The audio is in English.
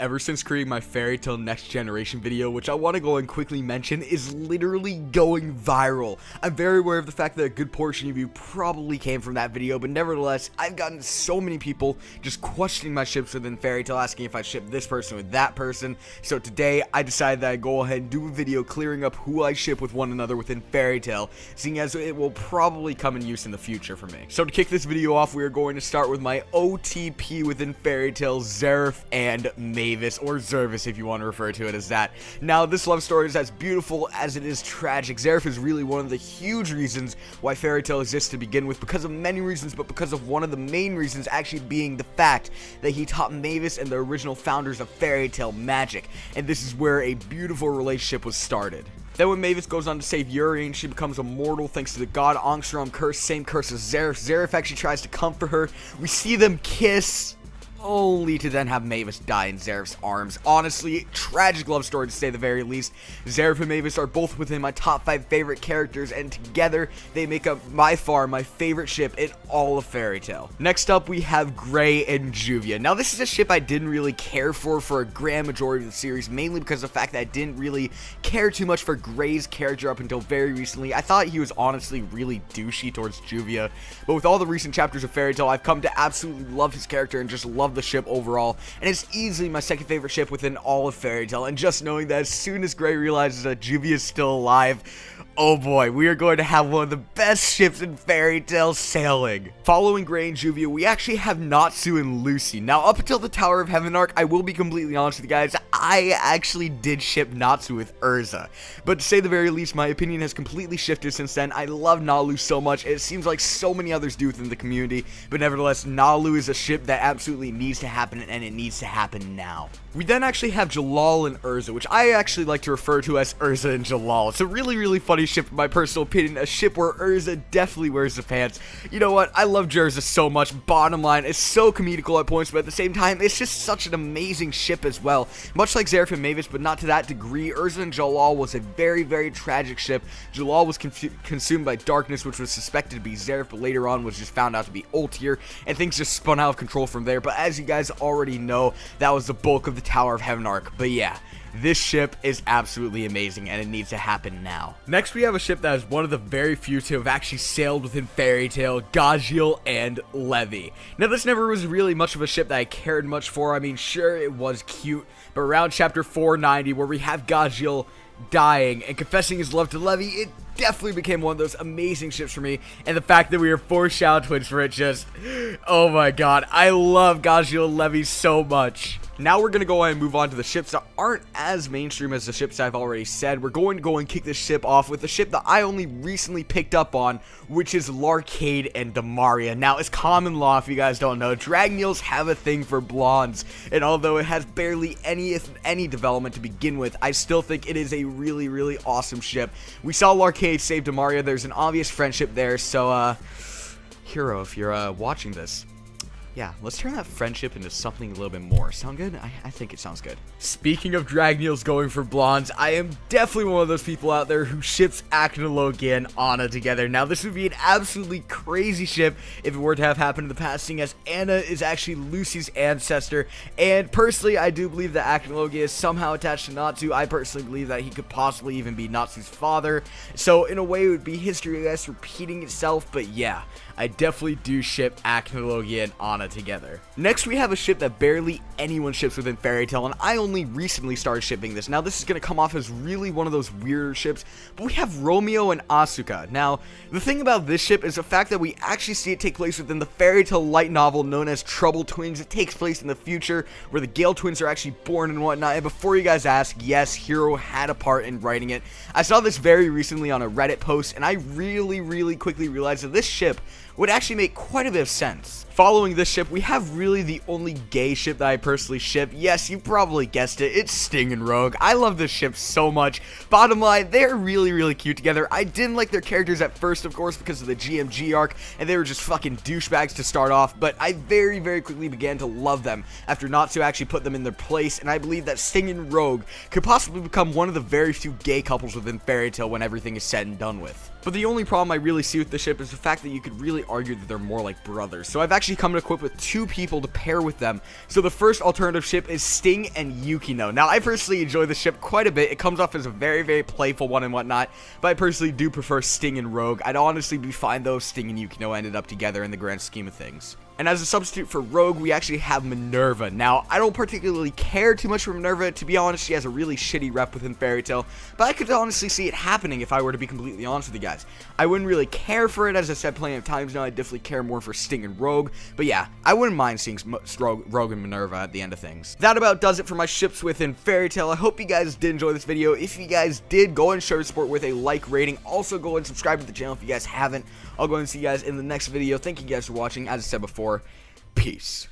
ever since creating my Fairy Tail Next Generation video, which I want to go and quickly mention, is literally going viral. I'm very aware of the fact that a good portion of you probably came from that video, but nevertheless, I've gotten so many people just questioning my ships within Fairy Tail, asking if I ship this person with that person. So today, I decided that I'd go ahead and do a video clearing up who I ship with one another within Fairy Tail, seeing as it will probably come in use in the future for me. So to kick this video off, we are going to start with my OTP within Fairy Tail, Zeref and Mavis, or Zervis if you want to refer to it as that. Now, this love story is as beautiful as it is tragic. Zeref is really one of the huge reasons why Fairy Tail exists to begin with, because of many reasons, but because of one of the main reasons actually being the fact that he taught Mavis and the original founders of Fairy Tail magic, and this is where a beautiful relationship was started. Then when Mavis goes on to save Yuri and she becomes immortal thanks to the god Angstrom curse, same curse as Zeref. Zeref actually tries to comfort her. We see them kiss, only to then have Mavis die in Zeref's arms. Honestly, tragic love story to say the very least. Zeref and Mavis are both within my top 5 favorite characters, and together they make up by far my favorite ship in all of Fairy Tail. Next up, we have Gray and Juvia. Now, this is a ship I didn't really care for a grand majority of the series, mainly because of the fact that I didn't really care too much for Gray's character up until very recently. I thought he was honestly really douchey towards Juvia, but with all the recent chapters of Fairy Tail, I've come to absolutely love his character and just love the ship overall, and it's easily my second favorite ship within all of Fairy Tail. And just knowing that as soon as Gray realizes that Juvia is still alive, oh boy, we are going to have one of the best ships in Fairy Tail sailing. Following Gray and Juvia, we actually have Natsu and Lucy. Now, up until the Tower of Heaven arc, I will be completely honest with you guys, I actually did ship Natsu with Urza. But to say the very least, my opinion has completely shifted since then. I love Nalu so much. It seems like so many others do within the community, but nevertheless, Nalu is a ship that absolutely needs to happen, and it needs to happen now. We then actually have Jalal and Urza, which I actually like to refer to as Urza and Jalal. It's a really funny ship in my personal opinion, a ship where Urza definitely wears the pants. You know what, I love Urza so much. Bottom line, it's so comedical at points, but at the same time, it's just such an amazing ship as well. Much like Zeref and Mavis, but not to that degree. Urza and Jalal was a very tragic ship. Jalal was consumed by darkness, which was suspected to be Zeref, but later on was just found out to be Ultier, and things just spun out of control from there. But as you guys already know, that was the bulk of the Tower of Heaven arc. But yeah, this ship is absolutely amazing, and it needs to happen now. Next, we have a ship that is one of the very few to have actually sailed within Fairy Tail, Gajeel and Levy. Now, this never was really much of a ship that I cared much for. I mean, sure, it was cute, but around chapter 490, where we have Gajeel dying and confessing his love to Levy, it definitely became one of those amazing ships for me, and the fact that we are 4 Shadow Twins for it just, oh my god, I love Gajeel and Levy so much. Now we're going to go ahead and move on to the ships that aren't as mainstream as the ships I've already said. We're going to go and kick this ship off with a ship that I only recently picked up on, which is Larcade and Demaria. Now, it's common law, if you guys don't know, Dragneels have a thing for blondes, and although it has barely any, if any, development to begin with, I still think it is a really awesome ship. We saw Larcade save Demaria. There's an obvious friendship there, so, Hero, if you're watching this, yeah, let's turn that friendship into something a little bit more. Sound good? I think it sounds good. Speaking of Dragneels going for blondes, I am definitely one of those people out there who ships Aknologia and Anna together. Now, this would be an absolutely crazy ship if it were to have happened in the past, seeing as Anna is actually Lucy's ancestor. And personally, I do believe that Aknologia is somehow attached to Natsu. I personally believe that he could possibly even be Natsu's father. So, in a way, it would be history, I guess, repeating itself. But yeah, I definitely do ship Aknologia and Anna together. Next, we have a ship that barely anyone ships within Fairy Tail, and I only recently started shipping this. Now, this is going to come off as really one of those weirder ships, but we have Romeo and Asuka. Now, the thing about this ship is the fact that we actually see it take place within the Fairy Tail light novel known as Trouble Twins. It takes place in the future, where the Gale Twins are actually born and whatnot, and before you guys ask, yes, Hero had a part in writing it. I saw this very recently on a Reddit post, and I really quickly realized that this ship would actually make quite a bit of sense. Following this ship, we have really the only gay ship that I personally ship. Yes, you probably guessed it, it's Sting and Rogue. I love this ship so much. Bottom line, they're really cute together. I didn't like their characters at first, of course, because of the GMG arc, and they were just fucking douchebags to start off, but I very quickly began to love them after Natsu actually put them in their place, and I believe that Sting and Rogue could possibly become one of the very few gay couples within Fairy Tail when everything is said and done with. But the only problem I really see with the ship is the fact that you could really actually argue that they're more like brothers. So I've actually come to equip with 2 people to pair with them. So the first alternative ship is Sting and Yukino. Now, I personally enjoy the ship quite a bit. It comes off as a very, very playful one and whatnot, but I personally do prefer Sting and Rogue. I'd honestly be fine though if Sting and Yukino ended up together in the grand scheme of things. And as a substitute for Rogue, we actually have Minerva. Now, I don't particularly care too much for Minerva. To be honest, she has a really shitty rep within Fairy Tail, but I could honestly see it happening if I were to be completely honest with you guys. I wouldn't really care for it, as I said plenty of times now. I definitely care more for Sting and Rogue, but yeah, I wouldn't mind seeing Rogue and Minerva at the end of things. That about does it for my ships within Fairy Tail. I hope you guys did enjoy this video. If you guys did, go and show your support with a like rating. Also, go and subscribe to the channel if you guys haven't. I'll go and see you guys in the next video. Thank you guys for watching. As I said before, peace.